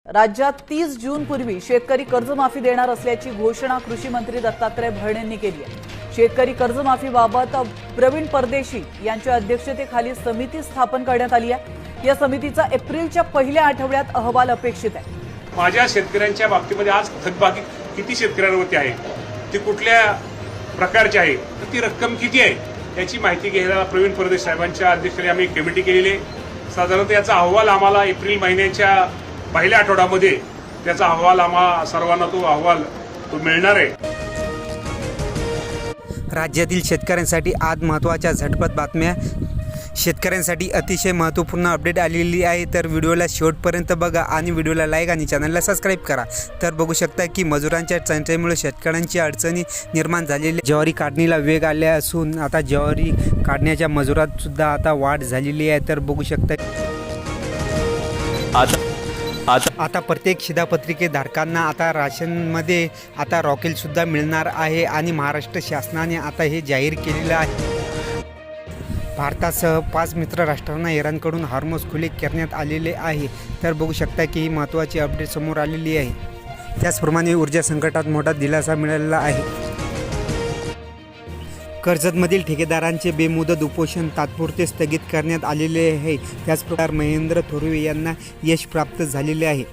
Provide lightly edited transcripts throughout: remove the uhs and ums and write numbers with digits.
राज्यात 30 जूनपूर्वी शेतकरी कर्जमाफी देणार असल्याची घोषणा कृषी मंत्री दत्तात्रय भरणे यांनी केली आहे। शेतकरी कर्जमाफीबाबत प्रवीण परदेशी यांच्या अध्यक्षतेखाली समिती स्थापन करण्यात आली आहे। या समितीचा एप्रिलच्या पहिल्या आठवड्यात अहवाल अपेक्षित आहे। माझ्या शेतकऱ्यांच्या बाबतीमध्ये आज थकबाकी किती शेतकऱ्यांवरती आहे, ती कुठल्या प्रकारची आहे, तर ती रक्कम किती आहे याची माहिती घ्यायला प्रवीण परदेशी साहेबांच्या अध्यक्षतेखाली आम्ही एक कमिटी केलेली आहे। साधारणतः याचा अहवाल आम्हाला एप्रिल महिन्याच्या पहिल्या आठवड्यामध्ये त्याचा अहवाल आम्हाला सर्वांना तो मिळणार आहे। राज्यातील शेतकऱ्यांसाठी आज महत्त्वाच्या झटपट बातम्या, शेतकऱ्यांसाठी अतिशय महत्त्वपूर्ण अपडेट आलेली आहे। तर व्हिडिओला शेवटपर्यंत बघा आणि व्हिडिओला लाईक आणि चॅनलला सबस्क्राईब करा। तर बघू शकता की मजुरांच्या टंचाईमुळे शेतकऱ्यांची अडचणी निर्माण झालेली, ज्वारी काढणीला वेग आले असून आता ज्वारी काढण्याच्या मजुरात सुद्धा आता वाढ झालेली आहे। तर बघू शकता आता प्रत्येक शिधापत्रिकेधारकांना आता राशनमध्ये आता रॉकेलसुद्धा मिळणार आहे आणि महाराष्ट्र शासनाने आता हे जाहीर केलेलं आहे। भारतासह 5 मित्र राष्ट्रांना इराणकडून हॉर्मोज खुले करण्यात आलेले आहे। तर बघू शकता की ही महत्त्वाची अपडेट समोर आलेली आहे। त्याचप्रमाणे ऊर्जा संकटात मोठा दिलासा मिळालेला आहे। कर्जतमधील ठेकेदारांचे बेमुदत उपोषण तात्पुरते स्थगित करण्यात आलेले आहे। त्याचप्रकारे महेंद्र थोरवे यांना यश प्राप्त झालेले आहे।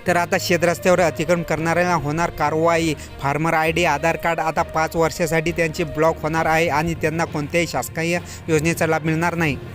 तर आता शेतरस्त्यावर अतिक्रमण करणाऱ्यांना होणार कारवाई। फार्मर आयडी आधार कार्ड आता 5 वर्षासाठी त्यांचे ब्लॉक होणार आहे आणि त्यांना कोणत्याही शासकीय योजनेचा लाभ मिळणार नाही।